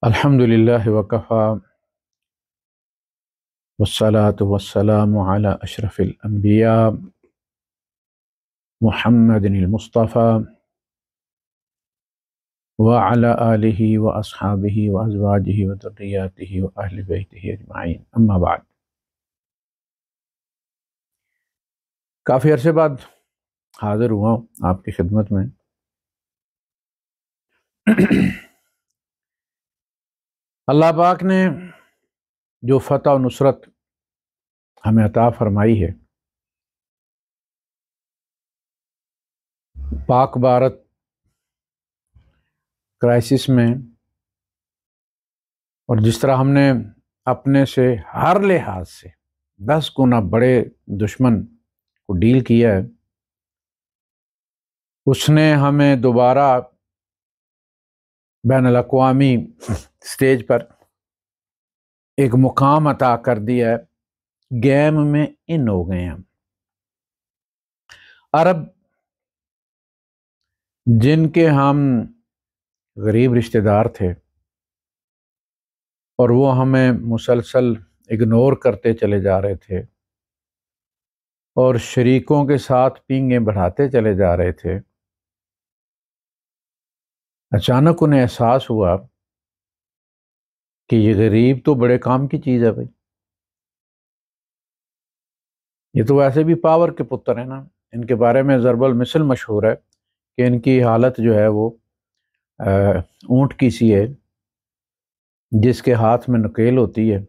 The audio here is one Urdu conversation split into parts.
الحمدللہ وکفا والصلاة والسلام علی اشرف الانبیاء محمد المصطفیٰ وعلی آلہ واصحابہ وازواجہ وذریاتہ واہل بیتہ اجمعین، اما بعد۔ کافی عرصے بعد حاضر ہوا ہوں آپ کی خدمت میں۔ اللہ پاک نے جو فتح و نصرت ہمیں عطا فرمائی ہے، پاک بھارت کرائسس میں، اور جس طرح ہم نے اپنے سے ہر لحاظ سے 10 گنا بڑے دشمن کو ڈیل کیا ہے، اس نے ہمیں دوبارہ بین الاقوامی سٹیج پر ایک مقام عطا کر دیا ہے۔ گیم میں ان ہو گئے ہیں عرب، جن کے ہم غریب رشتہ دار تھے اور وہ ہمیں مسلسل اگنور کرتے چلے جا رہے تھے اور شریکوں کے ساتھ پینگیں بڑھاتے چلے جا رہے تھے۔ اچانک انہیں احساس ہوا کہ یہ غریب تو بڑے کام کی چیز ہے بھائی، یہ تو ویسے بھی پاور کے پتر ہیں نا۔ ان کے بارے میں ضرب المثل مشہور ہے کہ ان کی حالت جو ہے وہ اونٹ کی سی ہے جس کے ہاتھ میں نکیل ہوتی ہے،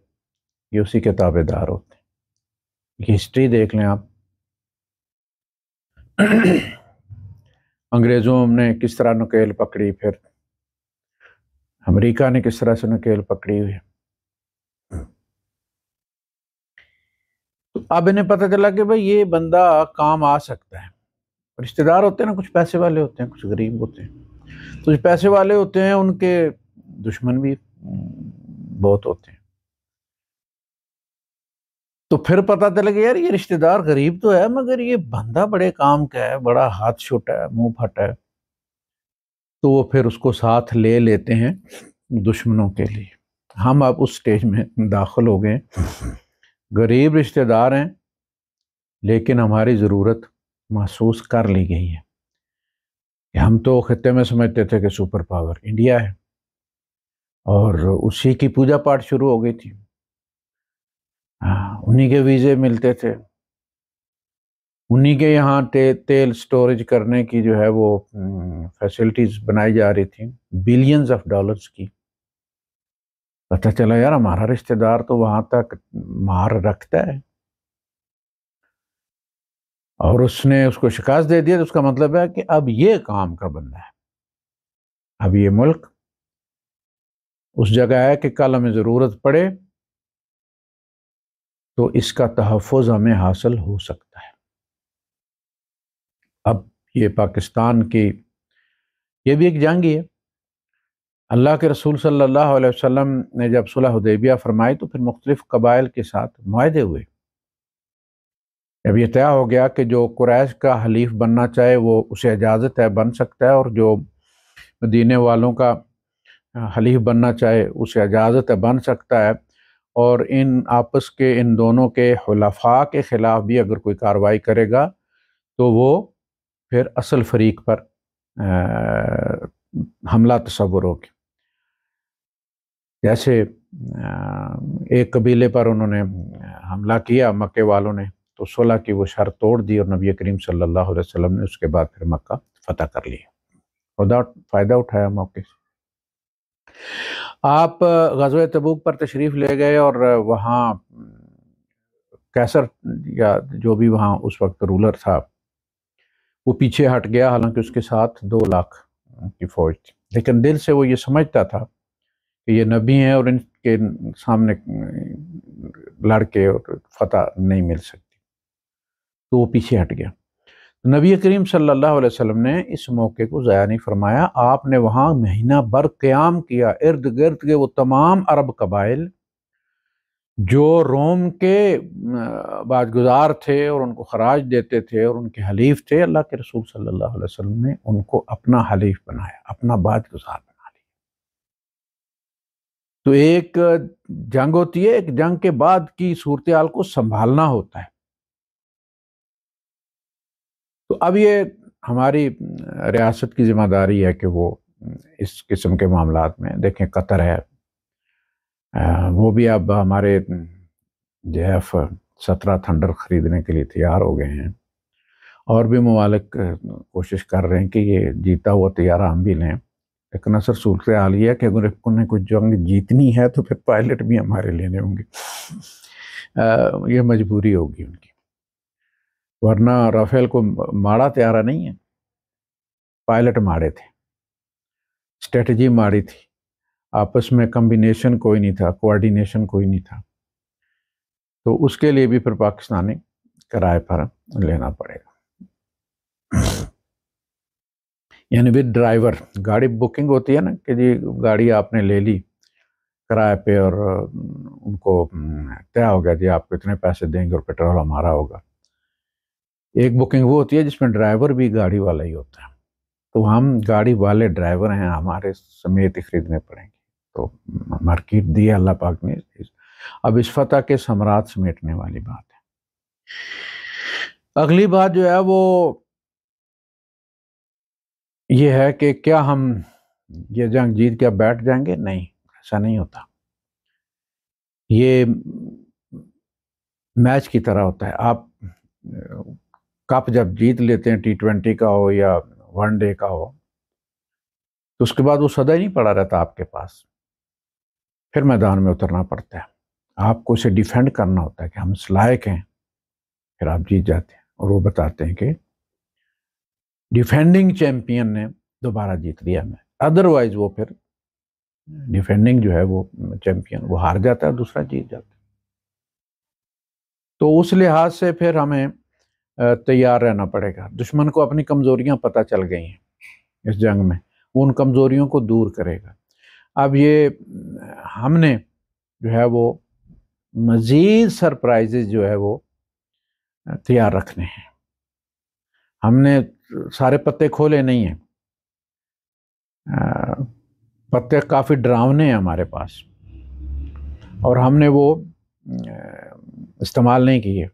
یہ اسی کے تابع دار ہوتے ہیں۔ یہ ہسٹری دیکھ لیں آپ، انگریزوں نے کس طرح نکیل پکڑی، پھر امریکہ نے کس طرح سے نکیل پکڑی ہوئی۔ تو اب انہیں پتہ چلا کہ بھئی یہ بندہ کام آ سکتا ہے۔ رشتہ دار ہوتے ہیں نا، کچھ پیسے والے ہوتے ہیں، کچھ غریب ہوتے ہیں۔ کچھ پیسے والے ہوتے ہیں، ان کے دشمن بھی بہت ہوتے ہیں۔ تو پھر پتہ چلا کہ یار یہ رشتہ دار غریب تو ہے مگر یہ بندہ بڑے کام کا ہے، بڑا ہاتھ چھوٹا ہے، منہ پھٹا ہے، تو وہ پھر اس کو ساتھ لے لیتے ہیں دشمنوں کے لیے۔ ہم اب اس سٹیج میں داخل ہو گئے، غریب رشتہ دار ہیں لیکن ہماری ضرورت محسوس کر لی گئی ہے کہ ہم تو خطے میں سمجھتے تھے کہ سپر پاور انڈیا ہے اور اسی کی پوجا پاٹ شروع ہو گئی تھی، انہی کے ویزے ملتے تھے، انہی کے یہاں تیل سٹوریج کرنے کی جو ہے وہ فیسلٹیز بنائی جا رہی تھیں بلینز آف ڈالرز کی۔ پتہ چلا یار ہمارا رشتہ دار تو وہاں تک مہار رکھتا ہے اور اس نے اس کو شکست دے دیا، تو اس کا مطلب ہے کہ اب یہ کام کا بندہ ہے، اب یہ ملک اس جگہ ہے کہ کل ہمیں ضرورت پڑے تو اس کا تحفظ ہمیں حاصل ہو سکتا ہے۔ اب یہ پاکستان کی یہ بھی ایک جنگ ہی ہے۔ اللہ کے رسول صلی اللہ علیہ وسلم نے جب صلح حدیبیہ فرمائی تو پھر مختلف قبائل کے ساتھ معاہدے ہوئے۔ جب یہ طے ہو گیا کہ جو قریش کا حلیف بننا چاہے وہ اسے اجازت ہے، بن سکتا ہے، اور جو مدینے والوں کا حلیف بننا چاہے اسے اجازت ہے، بن سکتا ہے، اور ان آپس کے ان دونوں کے حلفاء کے خلاف بھی اگر کوئی کارروائی کرے گا تو وہ پھر اصل فریق پر حملہ تصور ہوگی۔ جیسے ایک قبیلے پر انہوں نے حملہ کیا مکے والوں نے، تو صلح کی وہ شرط توڑ دی اور نبی کریم صلی اللہ علیہ وسلم نے اس کے بعد پھر مکہ فتح کر لیا، خدا فائدہ اٹھایا موقع سے۔ آپ غزوہ تبوک پر تشریف لے گئے اور وہاں کیسر یا جو بھی وہاں اس وقت رولر تھا وہ پیچھے ہٹ گیا، حالانکہ اس کے ساتھ 2 لاکھ کی فوج تھی، لیکن دل سے وہ یہ سمجھتا تھا کہ یہ نبی ہیں اور ان کے سامنے لڑ کے اور فتح نہیں مل سکتی، تو وہ پیچھے ہٹ گیا۔ نبی کریم صلی اللہ علیہ وسلم نے اس موقع کو ضائع نہیں فرمایا، آپ نے وہاں مہینہ بھر قیام کیا، ارد گرد کے وہ تمام عرب قبائل جو روم کے باج گزار تھے اور ان کو خراج دیتے تھے اور ان کے حلیف تھے، اللہ کے رسول صلی اللہ علیہ وسلم نے ان کو اپنا حلیف بنایا، اپنا باج گزار بنایا۔ تو ایک جنگ ہوتی ہے، ایک جنگ کے بعد کی صورتحال کو سنبھالنا ہوتا ہے. تو اب یہ ہماری ریاست کی ذمہ داری ہے کہ وہ اس قسم کے معاملات میں دیکھیں. قطر ہے، وہ بھی اب ہمارے F-17 تھنڈر خریدنے کے لیے تیار ہو گئے ہیں، اور بھی ممالک کوشش کر رہے ہیں کہ یہ جیتا ہوا طیارہ ہم بھی لیں. لیکن اثر صورتحال یہ ہے کہ اگر انہیں کوئی جنگ جیتنی ہے تو پھر پائلٹ بھی ہمارے لینے ہوں گے. یہ مجبوری ہوگی ان کی، ورنہ رافیل کو ماڑا طیارہ نہیں ہے، پائلٹ ماڑے تھے، اسٹریٹجی ماڑی تھی، آپس میں کمبینیشن کوئی نہیں تھا، کوآرڈینیشن کوئی نہیں تھا. تو اس کے لیے بھی پھر پاکستانی کرائے پر لینا پڑے گا. یعنی ود ڈرائیور. گاڑی بکنگ ہوتی ہے نا کہ جی گاڑی آپ نے لے لی کرائے پہ، اور ان کو طے ہو گیا جی آپ کو اتنے پیسے دیں گے اور پیٹرول ہمارا ہوگا. ایک بکنگ وہ ہوتی ہے جس میں ڈرائیور بھی گاڑی والا ہی ہوتا ہے. تو ہم گاڑی والے ڈرائیور ہیں، ہمارے سمیت ہی خریدنے پڑیں گے. تو مارکیٹ دی اللہ پاک نے. اب اس فتح کے ثمرات سمیٹنے والی بات ہے. اگلی بات جو ہے وہ یہ ہے کہ کیا ہم یہ جنگ جیت کے بیٹھ جائیں گے؟ نہیں، ایسا نہیں ہوتا. یہ میچ کی طرح ہوتا ہے. آپ کپ جب جیت لیتے ہیں T20 کا ہو یا ون ڈے کا ہو، تو اس کے بعد وہ سدا ہی نہیں پڑا رہتا آپ کے پاس، پھر میدان میں اترنا پڑتا ہے. آپ کو اسے ڈیفینڈ کرنا ہوتا ہے کہ ہم اس لائق ہیں، پھر آپ جیت جاتے ہیں. اور وہ بتاتے ہیں کہ ڈیفینڈنگ چیمپئن نے دوبارہ جیت لیا میں. ادروائز وہ پھر ڈیفینڈنگ جو ہے وہ چیمپئن وہ ہار جاتا ہے، دوسرا جیت جاتا ہے. تو اس لحاظ سے پھر ہمیں تیار رہنا پڑے گا. دشمن کو اپنی کمزوریاں پتہ چل گئی ہیں اس جنگ میں، وہ ان کمزوریوں کو دور کرے گا. اب یہ ہم نے جو ہے وہ مزید سرپرائزز جو ہے وہ تیار رکھنے ہیں. ہم نے سارے پتے کھولے نہیں ہیں، پتے کافی ڈراؤنے ہیں ہمارے پاس، اور ہم نے وہ استعمال نہیں کیے.